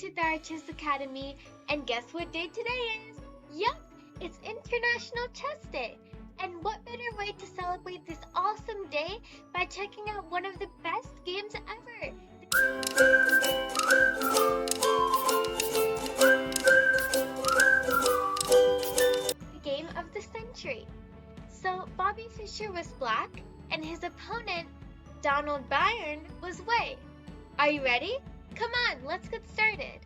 to TaraChessAcademy, and guess what day today is? Yup, it's International Chess Day. And what better way to celebrate this awesome day by checking out one of the best games ever? The game of the century. So Bobby Fischer was black, and his opponent, Donald Byrne, was white. Are you ready? Come on, let's get started.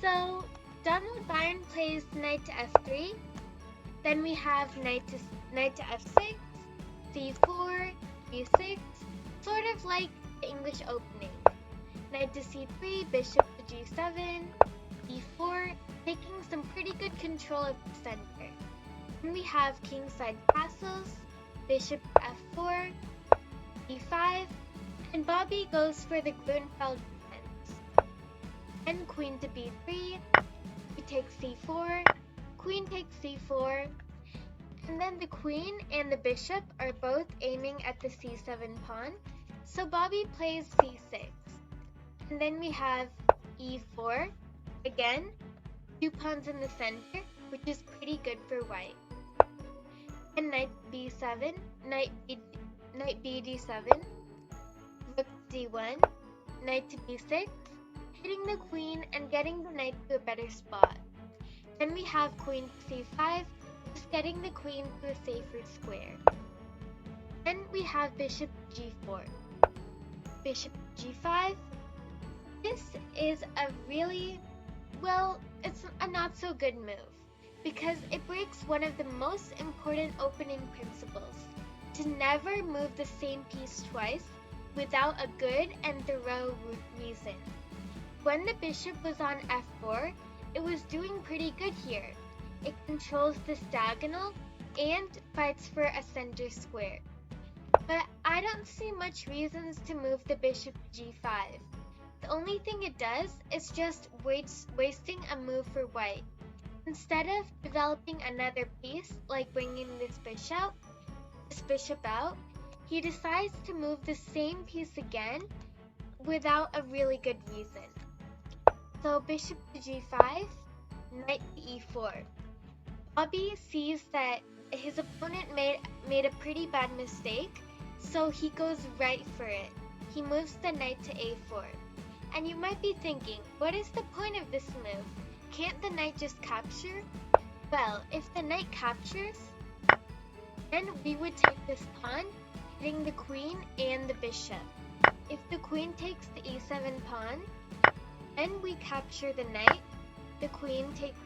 So Donald Byrne plays knight to f3. Then we have knight to f6, c4, b6, sort of like the English opening. Knight to c3, bishop to g7, e4, taking some pretty good control of the center. Then we have kingside castles, bishop to f4, e5, and Bobby goes for the Grunfeld defense. Then queen to b3, he takes c4, queen takes c4, and then the queen and the bishop are both aiming at the c7 pawn, so Bobby plays c6. And then we have e4, again, 2 pawns in the center, which is pretty good for white. And knight b7, knight b d7, rook d1, knight to b6, hitting the queen and getting the knight to a better spot. Then we have queen to c5, just getting the queen to a safer square. Then we have bishop g4, bishop g5. This is a really, well, it's a not so good move because it breaks one of the most important opening principles, to never move the same piece twice without a good and thorough reason. When the bishop was on f4, it was doing pretty good here. It controls this diagonal and fights for a center square. But I don't see much reasons to move the bishop to g5. The only thing it does is just wasting a move for white. Instead of developing another piece, like bringing this bishop out, he decides to move the same piece again without a really good reason. So bishop to g5, knight to e4. Bobby sees that his opponent made a pretty bad mistake, so he goes right for it. He moves the knight to a4. And you might be thinking, what is the point of this move? Can't the knight just capture? Well, if the knight captures, then we would take this pawn, hitting the queen and the bishop. If the queen takes the e7 pawn, then we capture the knight, the queen takes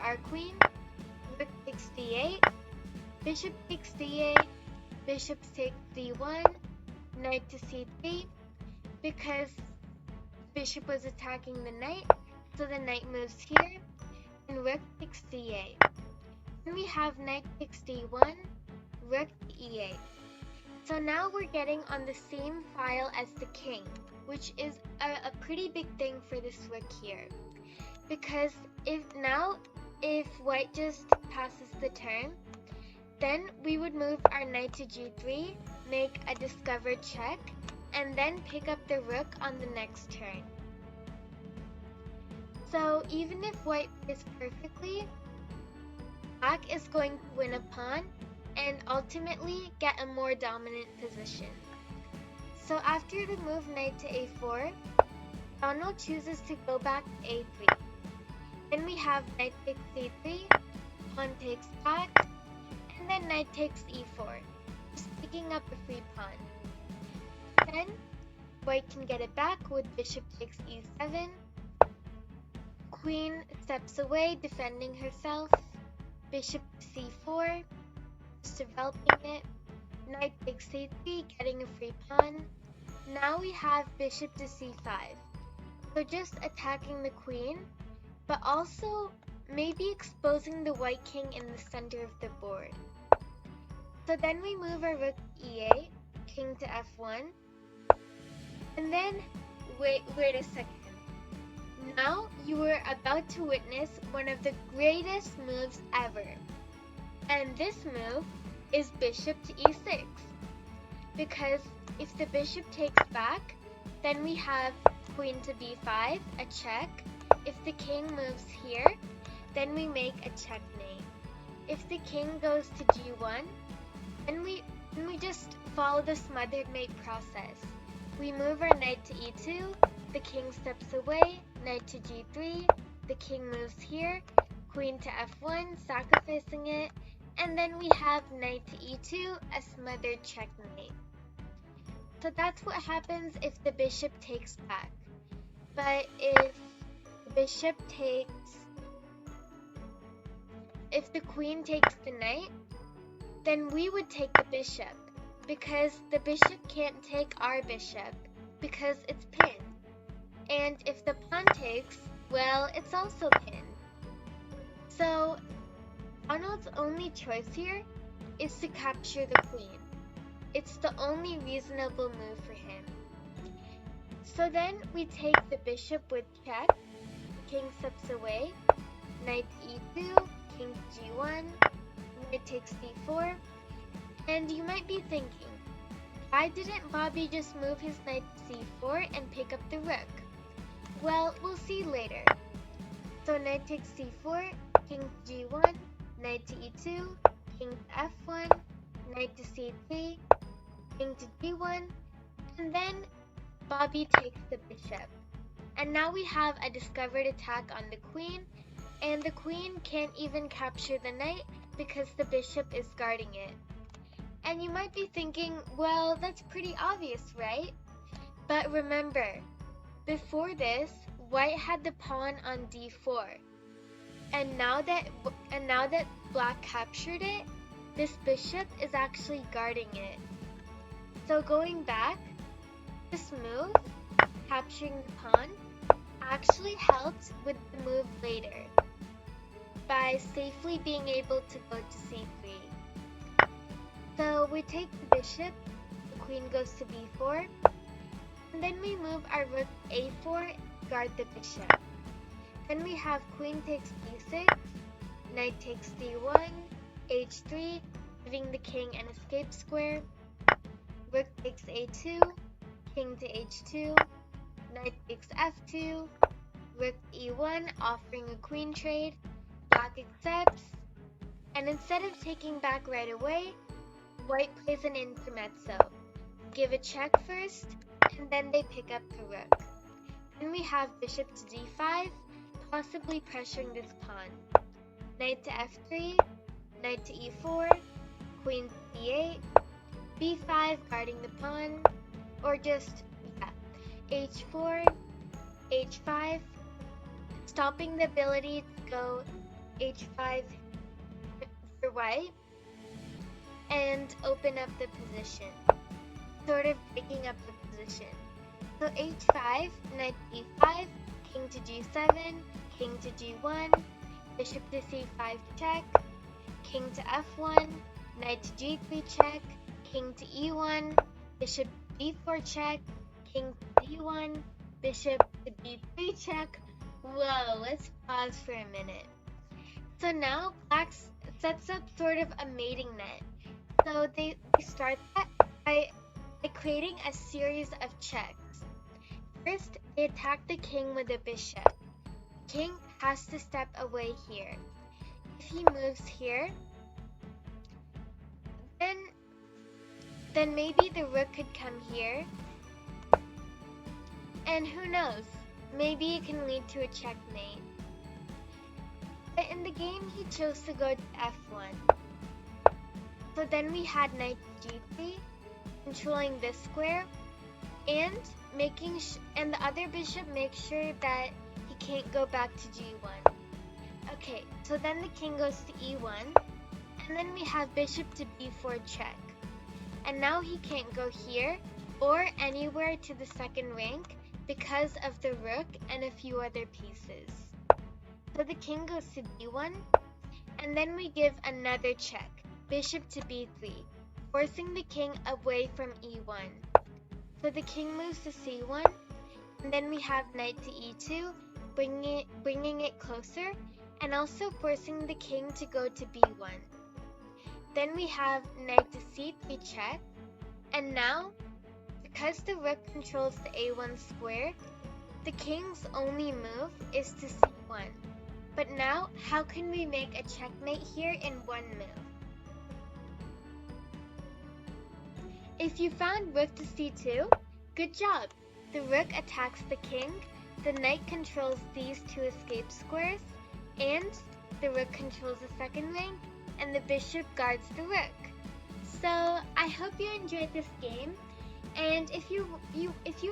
our queen, rook takes d8, bishop takes d8, bishop takes d1, knight to c3, because bishop was attacking the knight, so the knight moves here, and rook takes d8. Then we have knight takes d1, rook to e8. So now we're getting on the same file as the king, which is a pretty big thing for this rook here. Because if white just passes the turn, then we would move our knight to g3, make a discovered check, and then pick up the rook on the next turn. So even if white plays perfectly, black is going to win a pawn and ultimately get a more dominant position. So after the move knight to a4, Donald chooses to go back to a3. Then we have knight takes c3, pawn takes back, and then knight takes e4, just picking up a free pawn. Then white can get it back with bishop takes e7, queen steps away defending herself, bishop to c4, just developing it, knight takes c3 getting a free pawn. Now we have bishop to c5, so just attacking the queen, but also maybe exposing the white king in the center of the board. So then we move our rook e8, king to f1, and then wait a second. Now you are about to witness one of the greatest moves ever. And this move is bishop to e6. Because if the bishop takes back, Then we have queen to b5, a check. If the king moves here, then we make a checkmate. If the king goes to g1, then we just follow the smothered mate process. We move our knight to e2, the king steps away, knight to g3, the king moves here, queen to f1, sacrificing it, and then we have knight to e2, a smothered checkmate. So that's what happens if the bishop takes back. But if the queen takes the knight, then we would take the bishop, because the bishop can't take our bishop, because it's pinned. And if the pawn takes, well, it's also pinned. So Donald's only choice here is to capture the queen. It's the only reasonable move for him. So then we take the bishop with check, king steps away, knight e2, king g1, knight takes d4, and you might be thinking, why didn't Bobby just move his knight to c4 and pick up the rook? Well, we'll see later. So knight takes c4, king to g1, knight to e2, king to f1, knight to c3, king to g1, and then Bobby takes the bishop. And now we have a discovered attack on the queen, and the queen can't even capture the knight because the bishop is guarding it. And you might be thinking, well, that's pretty obvious, right? But remember, before this, white had the pawn on d4. And now that black captured it, this bishop is actually guarding it. So going back, this move, capturing the pawn, actually helped with the move later by safely being able to go to c3. So we take the bishop, the queen goes to b4, and then we move our rook a4, guard the bishop. Then we have queen takes b6, knight takes d1, h3, giving the king an escape square, rook takes a2, king to h2, knight takes f2, rook e1, offering a queen trade, black accepts, and instead of taking back right away, white plays an intermezzo. Give a check first, and then they pick up the rook. Then we have bishop to d5, possibly pressuring this pawn. Knight to f3, knight to e4, queen to e8, b5 guarding the pawn, or just h4, h5, stopping the ability to go h5 for white, and open up the position, sort of breaking up the position. So h5, knight e5, king to g7, king to g1, bishop to c5 check, king to f1, knight to g3 check, king to e1, bishop to b4 check, king to d1, bishop to b3 check. Whoa, let's pause for a minute. So now black sets up sort of a mating net. So they start that by creating a series of checks. First, they attack the king with a bishop. The king has to step away here. If he moves here, then maybe the rook could come here. And who knows, maybe it can lead to a checkmate. But in the game, he chose to go to f1. So then we had knight to g3, controlling this square, and and the other bishop makes sure that he can't go back to g1. Okay, so then the king goes to e1, and then we have bishop to b4 check. And now he can't go here or anywhere to the second rank because of the rook and a few other pieces. So the king goes to b1, and then we give another check, bishop to b3, forcing the king away from e1. So the king moves to c1, and then we have knight to e2, bringing it closer, and also forcing the king to go to b1. Then we have knight to c3 check, and now the because the rook controls the a1 square, the king's only move is to c1. But now, how can we make a checkmate here in one move? If you found rook to c2, good job! The rook attacks the king, the knight controls these two escape squares, and the rook controls the second rank, and the bishop guards the rook. So, I hope you enjoyed this game, and if you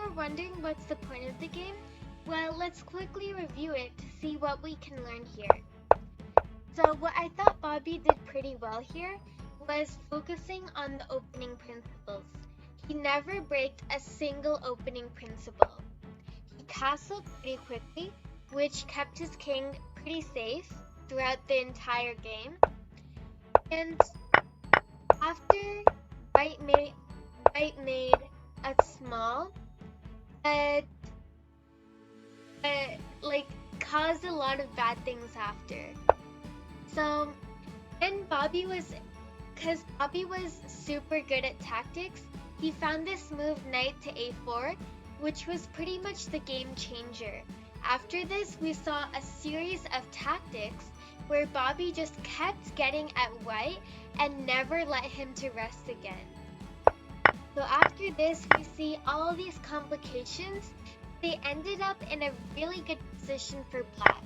are wondering what's the point of the game, well, let's quickly review it to see what we can learn here. So, what I thought Bobby did pretty well here was focusing on the opening principles. He never braked a single opening principle. He castled pretty quickly, which kept his king pretty safe throughout the entire game. And after White made a small, caused a lot of bad things after. So, then because Bobby was super good at tactics, he found this move knight to a4, which was pretty much the game changer. After this, we saw a series of tactics where Bobby just kept getting at white and never let him to rest again. So after this, we see all these complications. They ended up in a really good position for black.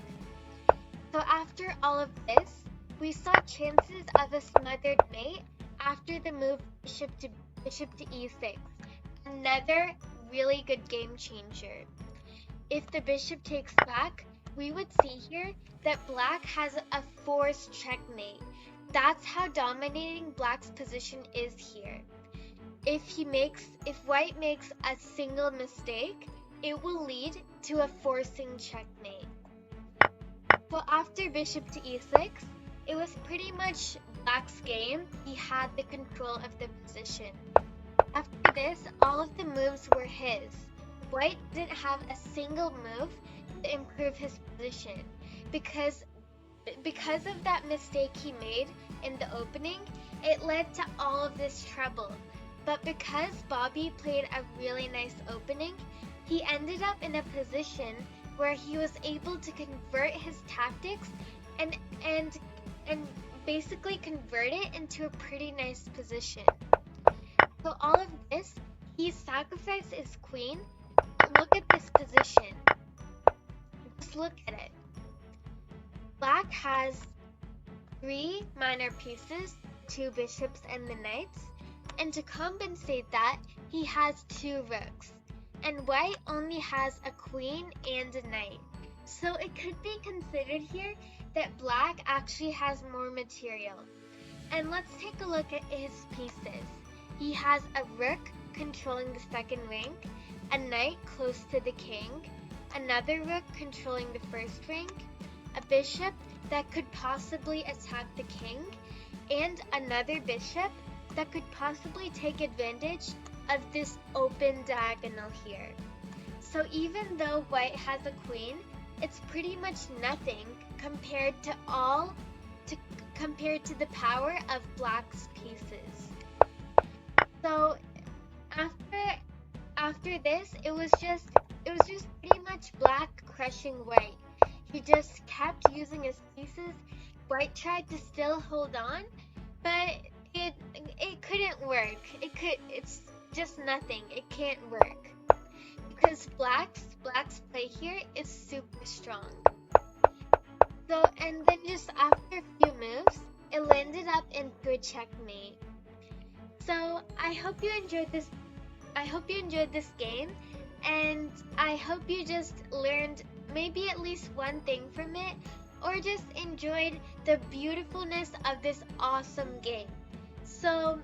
So after all of this, we saw chances of a smothered mate after the move bishop to e6. Another really good game changer. If the bishop takes back, we would see here that black has a forced checkmate. That's how dominating black's position is here. If white makes a single mistake, it will lead to a forcing checkmate. So after bishop to e6, it was pretty much black's game. He had the control of the position. After this, all of the moves were his. White didn't have a single move to improve his position. Because of that mistake he made in the opening, it led to all of this trouble. But because Bobby played a really nice opening, he ended up in a position where he was able to convert his tactics and basically convert it into a pretty nice position. So all of this, he sacrificed his queen. Look at this position. Just look at it. Black has 3 minor pieces, 2 bishops and the knights, and to compensate that, he has 2 rooks. And white only has a queen and a knight. So it could be considered here that black actually has more material. And let's take a look at his pieces. He has a rook controlling the second rank, a knight close to the king, another rook controlling the first rank, a bishop that could possibly attack the king, and another bishop that could possibly take advantage of this open diagonal here. So even though white has a queen, it's pretty much nothing compared to the power of black's pieces. So after this, it was just pretty much black crushing white. He just kept using his pieces. White tried to still hold on, but it couldn't work. It's just nothing. It can't work because black's play here is super strong. So, and then just after a few moves, it landed up into a checkmate. So I hope you enjoyed this game, and I hope you just learned maybe at least one thing from it, or just enjoyed the beautifulness of this awesome game. So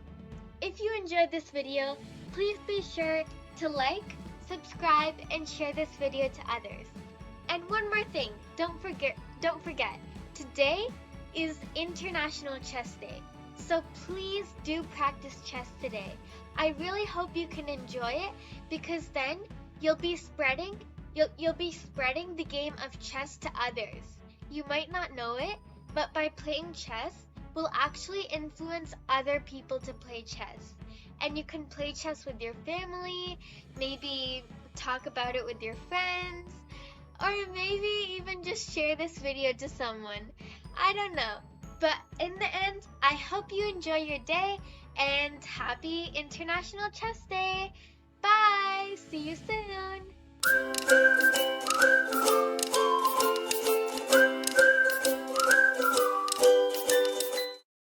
if you enjoyed this video, please be sure to like, subscribe, and share this video to others. And one more thing, don't forget, today is International Chess Day. So please do practice chess today. I really hope you can enjoy it, because then you'll be spreading the game of chess to others. You might not know it, but by playing chess will actually influence other people to play chess. And you can play chess with your family, maybe talk about it with your friends, or maybe even just share this video to someone. I don't know. But in the end, I hope you enjoy your day and happy International Chess Day. Bye! See you soon!